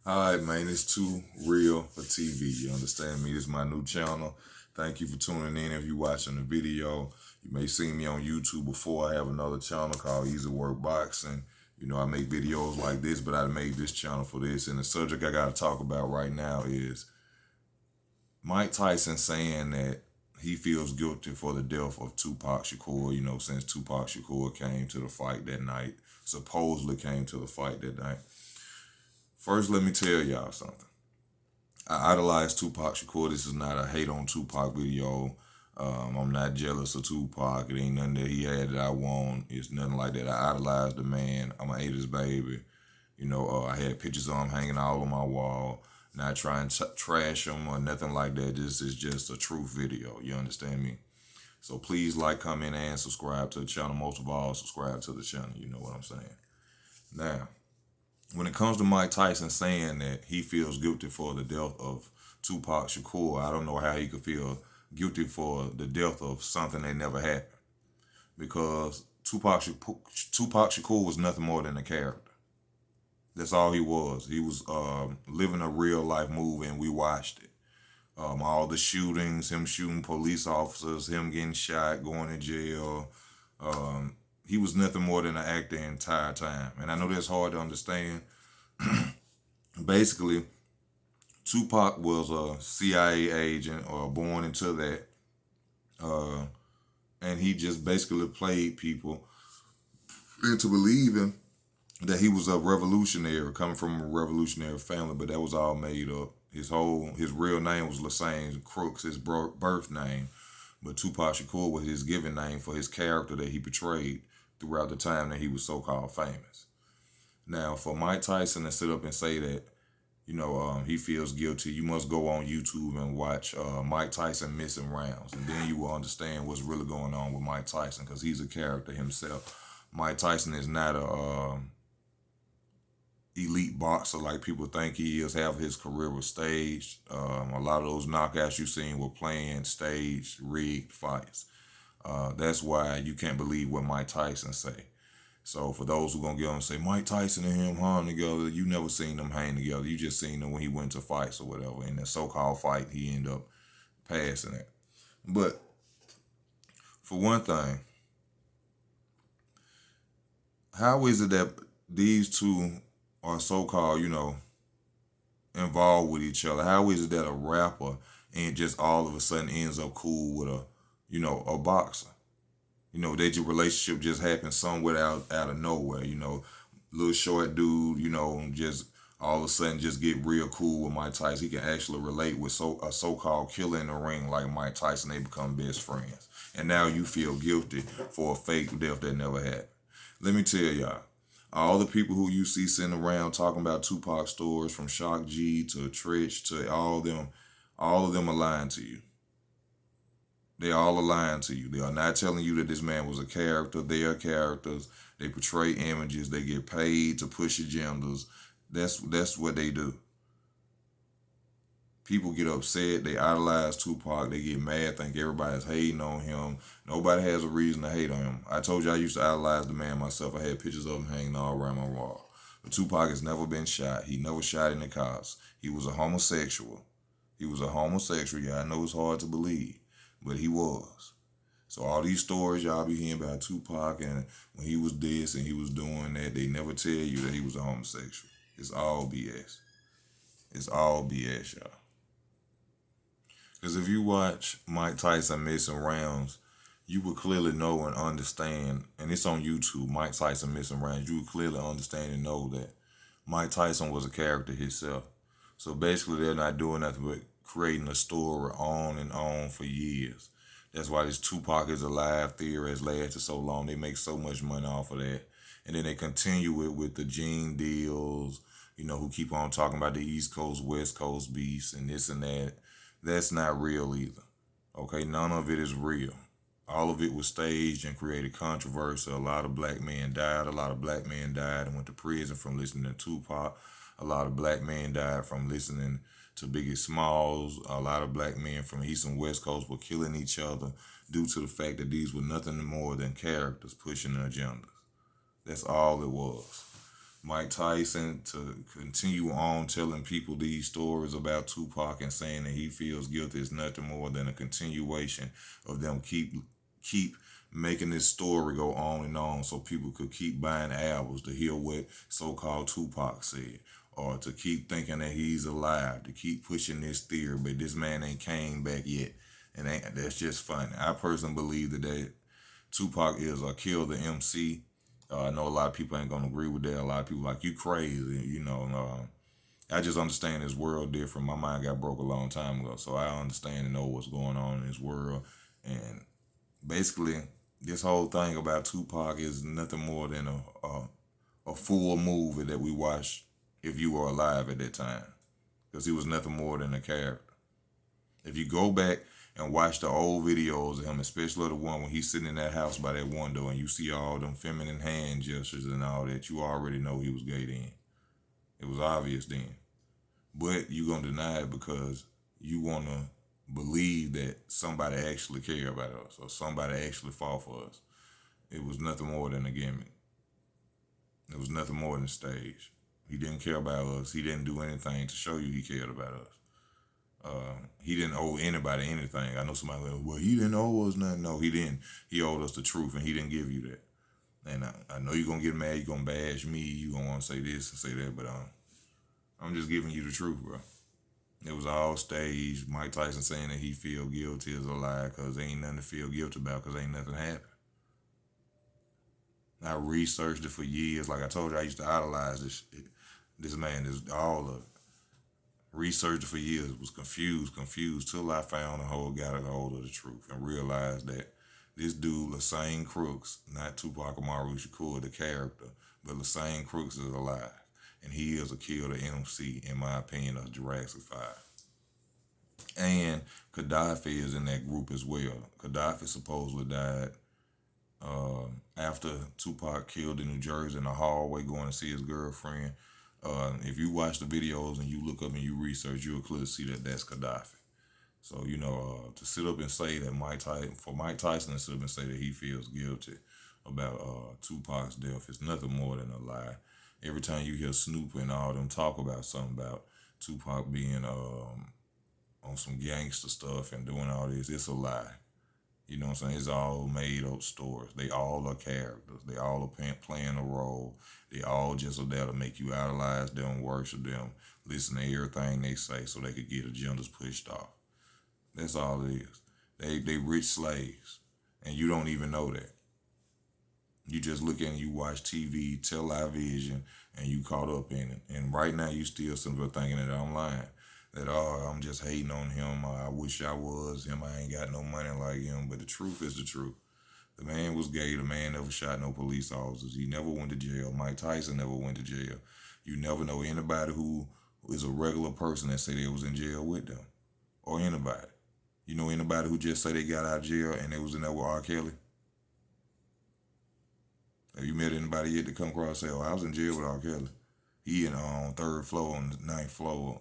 All right, man, it's too real for TV. You understand me? This is my new channel. Thank you for tuning in. If you're watching the video, you may see me on YouTube before. I have another channel called Easy Work Boxing. You know, I make videos like this, but I made this channel for this. And the subject I got to talk about right now is Mike Tyson saying that he feels guilty for the death of Tupac Shakur, since Tupac Shakur came to the fight that night, supposedly came to the fight that night. First, let me tell y'all something. I idolize Tupac Shakur. This is not a hate on Tupac video. I'm not jealous of Tupac. It ain't nothing that he had that I want. It's nothing like that. I idolize the man. I'm an 80s baby. I had pictures of him hanging all on my wall. Not trying to trash him or nothing like that. This is just a truth video. You understand me? So please like, comment, and subscribe to the channel. Most of all, subscribe to the channel. You know what I'm saying? Now, when it comes to Mike Tyson saying that he feels guilty for the death of Tupac Shakur, I don't know how he could feel guilty for the death of something that never happened. Because Tupac Shakur was nothing more than a character. That's all he was. He was living a real life movie, and we watched it. All the shootings, him shooting police officers, him getting shot, going to jail. He was nothing more than an actor the entire time. And I know that's hard to understand. Basically, Tupac was a CIA agent or born into that. And he just basically played people into believing that he was a revolutionary, coming from a revolutionary family, but that was all made up. His real name was Lassane Crooks, his birth name. But Tupac Shakur was his given name for his character that he portrayed throughout the time that he was so-called famous. Now, for Mike Tyson to sit up and say that, he feels guilty, you must go on YouTube and watch Mike Tyson Missing Rounds. And then you will understand what's really going on with Mike Tyson, because he's a character himself. Mike Tyson is not a elite boxer like people think he is. Half of his career was staged. A lot of those knockouts you seen were planned, staged, rigged fights. That's why you can't believe what Mike Tyson say. So for those who gonna get on and say Mike Tyson and him hung together, you never seen them hang together. You just seen them when he went to fights or whatever. In the so-called fight, he ended up passing it. But for one thing, how is it that these two are so-called, involved with each other? How is it that a rapper and just all of a sudden ends up cool with a boxer? Their relationship just happened somewhere out of nowhere. Little short dude, just all of a sudden just get real cool with Mike Tyson. He can actually relate with a so-called killer in the ring like Mike Tyson. They become best friends. And now you feel guilty for a fake death that never happened. Let me tell y'all, all the people who you see sitting around talking about Tupac stories, from Shock G to Tretch to all of them are lying to you. They all are lying to you. They are not telling you that this man was a character. They are characters. They portray images. They get paid to push agendas. That's what they do. People get upset. They idolize Tupac. They get mad, think everybody's hating on him. Nobody has a reason to hate on him. I told you I used to idolize the man myself. I had pictures of him hanging all around my wall. But Tupac has never been shot. He never shot in the cops. He was a homosexual. Yeah, I know it's hard to believe, but he was. So all these stories y'all be hearing about Tupac and when he was this and he was doing that, they never tell you that he was a homosexual. It's all BS. It's all BS, y'all. Because if you watch Mike Tyson Missing Rounds, you would clearly know and understand, and it's on YouTube, Mike Tyson Missing Rounds, you would clearly understand and know that Mike Tyson was a character himself. So basically they're not doing nothing but creating a story on and on for years. That's why this Tupac is alive theory has lasted so long. They make so much money off of that. And then they continue it with the gene deals, who keep on talking about the East Coast, West Coast beefs and this and that. That's not real either. Okay, none of it is real. All of it was staged and created controversy. A lot of black men died. A lot of black men died and went to prison from listening to Tupac. A lot of black men died from listening to Biggie Smalls. A lot of black men from East and West Coast were killing each other due to the fact that these were nothing more than characters pushing the agendas. That's all it was. Mike Tyson to continue on telling people these stories about Tupac and saying that he feels guilty is nothing more than a continuation of them keep making this story go on and on so people could keep buying albums to hear what so-called Tupac said, or to keep thinking that he's alive, to keep pushing this theory, but this man ain't came back yet. And that's just funny. I personally believe that Tupac is a kill the MC. I know a lot of people ain't gonna agree with that. A lot of people like, you crazy, you know. I just understand this world different. My mind got broke a long time ago, so I understand and know what's going on in this world. And basically, this whole thing about Tupac is nothing more than a full movie that we watched if you were alive at that time, because he was nothing more than a character. If you go back and watch the old videos of him, especially the one when he's sitting in that house by that window and you see all them feminine hand gestures and all that, you already know he was gay then. It was obvious then. But you're going to deny it because you want to believe that somebody actually care about us or somebody actually fought for us. It was nothing more than a gimmick. It was nothing more than a stage. He didn't care about us. He didn't do anything to show you he cared about us. He didn't owe anybody anything. I know somebody like, well, he didn't owe us nothing. No, he didn't. He owed us the truth, and he didn't give you that. And I know you're going to get mad. You're going to bash me. You're going to want to say this and say that, but I'm just giving you the truth, bro. It was all staged. Mike Tyson saying that he feel guilty is a lie because there ain't nothing to feel guilty about because ain't nothing happened. I researched it for years. Like I told you, I used to idolize this man. This all of it. Researched it for years, was confused, till I found got a hold of the truth and realized that this dude, Lassane Crooks, not Tupac Shakur, the character, but Lassane Crooks is alive. And he is a killer MC, in my opinion, of Jurassic 5. And Gaddafi is in that group as well. Gaddafi supposedly died after Tupac killed in New Jersey in the hallway going to see his girlfriend. If you watch the videos and you look up and you research, you'll clearly see that that's Gaddafi. So, to sit up and say that Mike Tyson to sit up and say that he feels guilty about Tupac's death is nothing more than a lie. Every time you hear Snoop and all them talk about something about Tupac being on some gangster stuff and doing all this, it's a lie. You know what I'm saying? It's all made up stories. They all are characters. They all are playing a role. They all just are there to make you idolize them, worship them, listen to everything they say so they could get agendas pushed off. That's all it is. They rich slaves, and you don't even know that. You just look at and you watch TV, television, and you caught up in it. And right now you still simply thinking that I'm lying. That, I'm just hating on him. I wish I was him. I ain't got no money like him. But the truth is the truth. The man was gay. The man never shot no police officers. He never went to jail. Mike Tyson never went to jail. You never know anybody who is a regular person that say they was in jail with them. Or anybody. You know anybody who just say they got out of jail and they was in there with R. Kelly? Have you met anybody yet to come across and say, oh, I was in jail with R. Kelly? He on 3rd floor, on the 9th floor.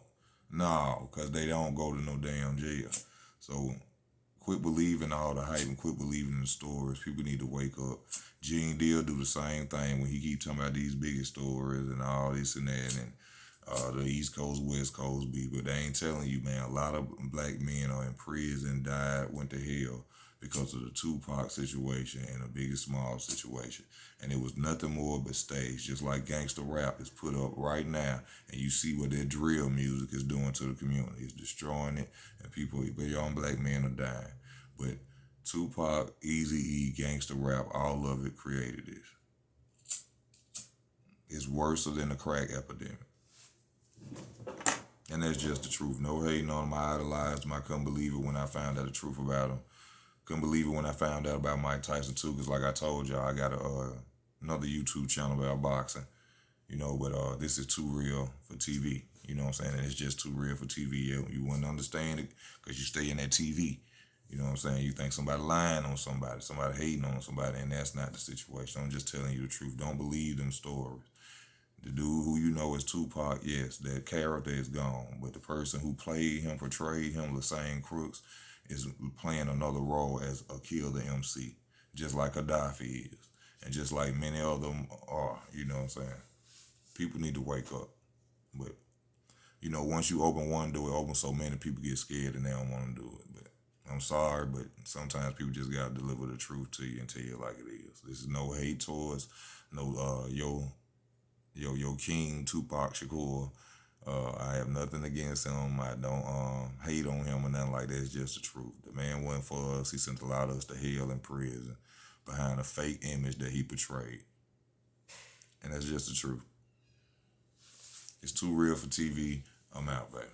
No, because they don't go to no damn jail. So quit believing all the hype and quit believing in the stories. People need to wake up. Gene Deal do the same thing when he keep talking about these biggest stories and all this and that and the East Coast, West Coast beat. But they ain't telling you, man, a lot of black men are in prison, died, went to hell because of the Tupac situation and the Biggie Smalls situation. And it was nothing more but stage, just like gangster rap is put up right now. And you see what that drill music is doing to the community. It's destroying it, and people, young black men are dying. But Tupac, Eazy-E, gangster rap, all of it created this. It's worse than the crack epidemic. And that's just the truth. No hating on him. I idolized him. I couldn't believe it when I found out the truth about him. Couldn't believe it when I found out about Mike Tyson too, because like I told y'all, I got another YouTube channel about boxing, but this is too real for TV. You know what I'm saying? And it's just too real for TV. You wouldn't understand it because you stay in that TV. You know what I'm saying? You think somebody lying on somebody hating on somebody, and that's not the situation. I'm just telling you the truth. Don't believe them stories. The dude who you know is Tupac, yes, that character is gone. But the person who played him, portrayed him, Lassane Crooks, is playing another role as a killer MC, just like Gaddafi is, and just like many of them are, you know what I'm saying? People need to wake up. But you know, once you open one door, it opens so many people get scared and they don't want to do it. But I'm sorry, but sometimes people just gotta deliver the truth to you and tell you like it is. This is no hate towards no yo king Tupac Shakur. I have nothing against him. I don't hate on him or nothing like that. It's just the truth. The man went for us. He sent a lot of us to hell and prison behind a fake image that he portrayed. And that's just the truth. It's too real for TV. I'm out, baby.